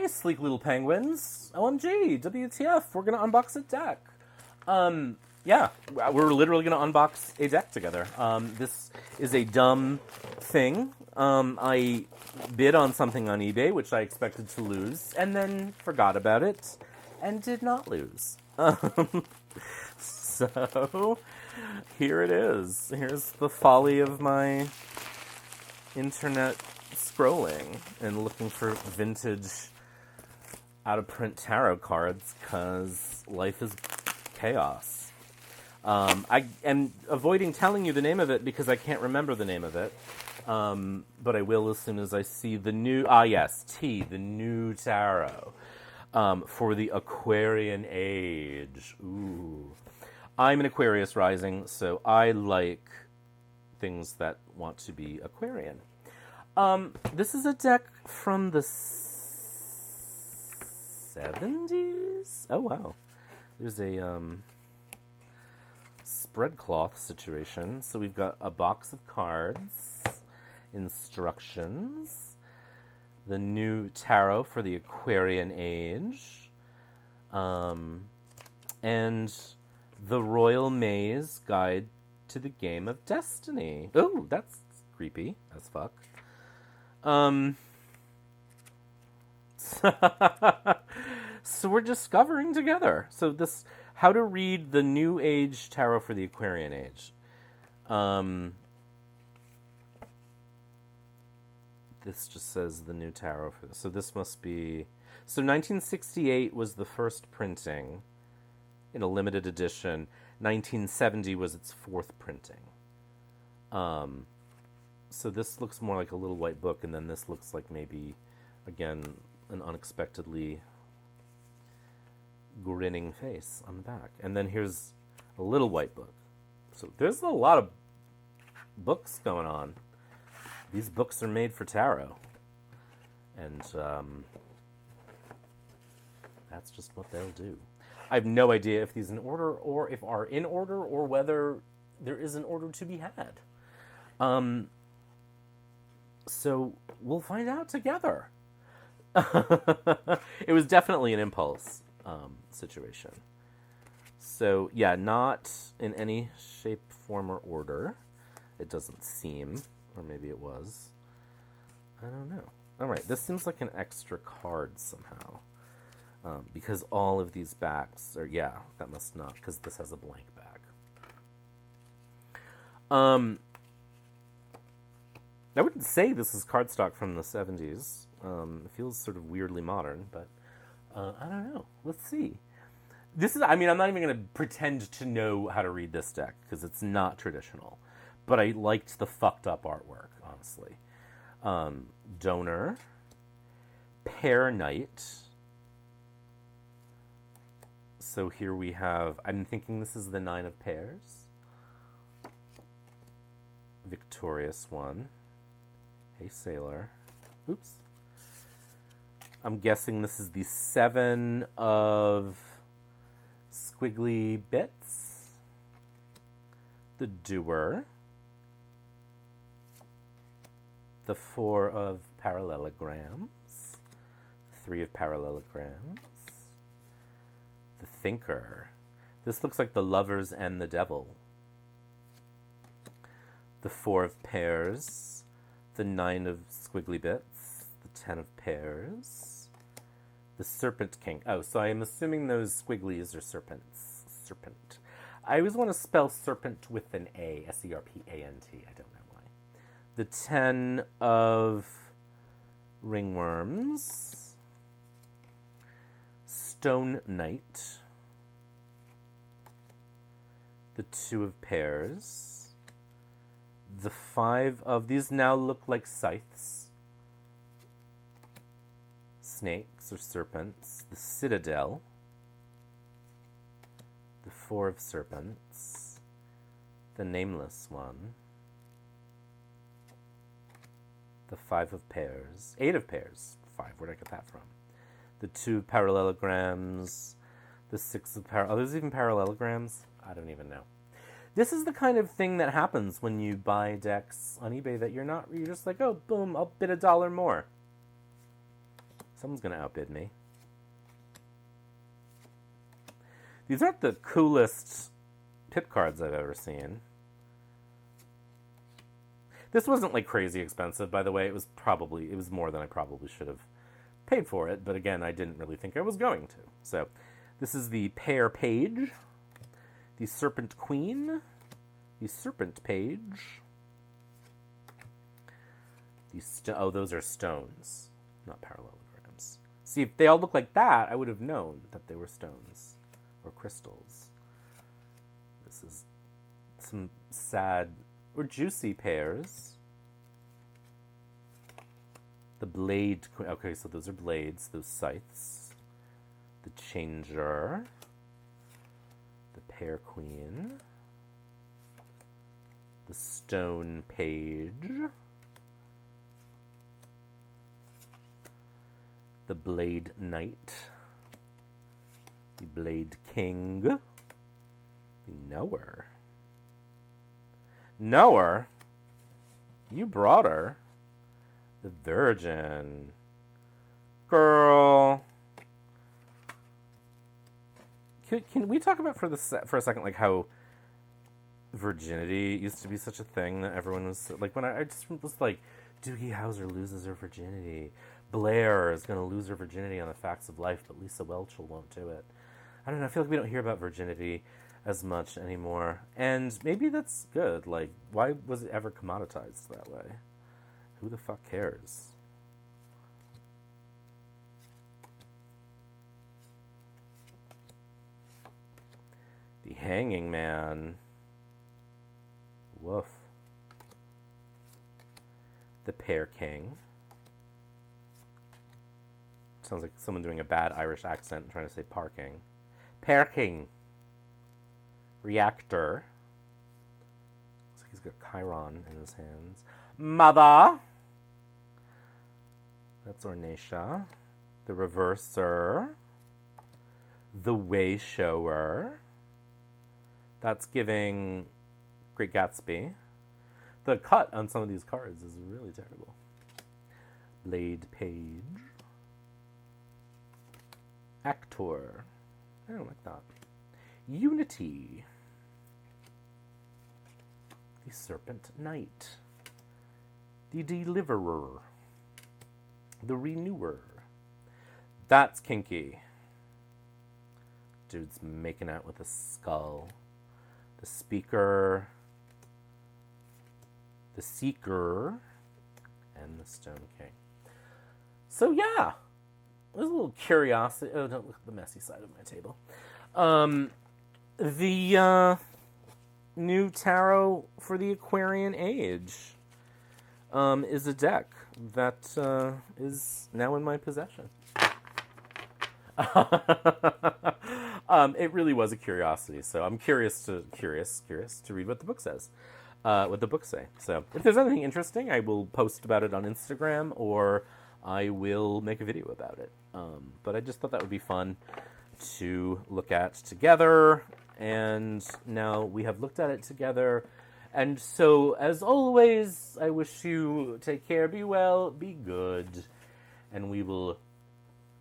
Hi, sleek little penguins. OMG, WTF, we're going to unbox a deck. Yeah, we're literally going to unbox a deck together. This is a dumb thing. I bid on something on eBay, which I expected to lose, and then forgot about it, and did not lose. So, here it is. Here's the folly of my internet scrolling and looking for vintage out-of-print tarot cards, because life is chaos. I am avoiding telling you the name of it because I can't remember the name of it, but I will as soon as I see the new, the new tarot for the Aquarian Age. Ooh. I'm an Aquarius rising, so I like things that want to be Aquarian. This is a deck from the 70s? Oh, wow. There's a spread cloth situation. So we've got a box of cards, instructions, the new tarot for the Aquarian Age, and the Royal Maze Guide to the Game of Destiny. Oh, that's creepy as fuck. So we're discovering together. So this, how to read the New Age tarot for the Aquarian Age. This just says the new tarot for this. So this must be, so 1968 was the first printing in a limited edition. 1970 was its fourth printing. So this looks more like a little white book, and then this looks like maybe, again, an unexpectedly grinning face on the back. And then here's a little white book. So there's a lot of books going on. These books are made for tarot. And that's just what they'll do. I have no idea if these are in order, or if are in order, or whether there is an order to be had. So we'll find out together. It was definitely an impulse situation. So yeah, not in any shape, form, or order. It doesn't seem, or maybe it was. I don't know. All right, this seems like an extra card somehow. Because all of these backs are, yeah, that must not, because this has a blank back. I wouldn't say this is cardstock from the 70s. It feels sort of weirdly modern, but I don't know. Let's see. This is, I mean, I'm not even going to pretend to know how to read this deck, because it's not traditional. But I liked the fucked up artwork, honestly. Donor. Pair Knight. So here we have, I'm thinking this is the 9 of pairs. Victorious one. Hey, Sailor. Oops. I'm guessing this is the 7 of squiggly bits. The Doer. The 4 of parallelograms. 3 of parallelograms. The Thinker. This looks like the Lovers and the Devil. The 4 of pairs. The 9 of squiggly bits. The 10 of pairs. The Serpent King. Oh, so I am assuming those squigglies are serpents. Serpent. I always want to spell serpent with an A. S-E-R-P-A-N-T. I don't know why. The 10 of ringworms. Stone Knight. The 2 of pairs. The 5 of, these now look like scythes. Snakes or serpents. The Citadel. The 4 of serpents. The nameless one. The 5 of pairs. 8 of pairs. 5, where'd I get that from? The 2 parallelograms. The 6 of are those even parallelograms? I don't even know. This is the kind of thing that happens when you buy decks on eBay that you're just like, oh, boom, I'll bid $1 more. Someone's going to outbid me. These aren't the coolest pip cards I've ever seen. This wasn't like crazy expensive, by the way. It was more than I probably should have paid for it, but again, I didn't really think I was going to. So, this is the Pear Page, the Serpent Queen, the Serpent Page. Those are stones, not parallelograms. See, if they all look like that, I would have known that they were stones or crystals. This is some sad or juicy pears. The Blade Queen. Okay, so those are blades, those scythes. The Changer. The Pear Queen. The Stone Page. The Blade Knight, the Blade King, the Knower. Knower? You brought her. The Virgin. Girl. Can we talk about for a second, like, how virginity used to be such a thing that everyone was, like, when I just was like, Doogie Howser loses her virginity. Blair is going to lose her virginity on The Facts of Life, but Lisa Whelchel won't do it. I don't know, I feel like we don't hear about virginity as much anymore. And maybe that's good. Like, why was it ever commoditized that way? Who the fuck cares? The Hanging Man. Woof. The Pear King. Sounds like someone doing a bad Irish accent and trying to say parking. Pear King. Reactor. Looks like he's got Chiron in his hands. Mother. That's Ornacia. The Reverser. The Way Shower. That's giving Great Gatsby. The cut on some of these cards is really terrible. Blade Page. Actor. I don't like that. Unity. The Serpent Knight. The Deliverer. The Renewer. That's kinky. Dude's making out with a skull. The Speaker. The Seeker. And the Stone King. So yeah. There's a little curiosity. Oh, don't look at the messy side of my table. The new tarot for the Aquarian Age is a deck that is now in my possession. It really was a curiosity, so I'm curious to read what the book says. What the books say. So if there's anything interesting, I will post about it on Instagram, or I will make a video about it. But I just thought that would be fun to look at together, and now we have looked at it together. And so, as always, I wish you take care, be well, be good, and we will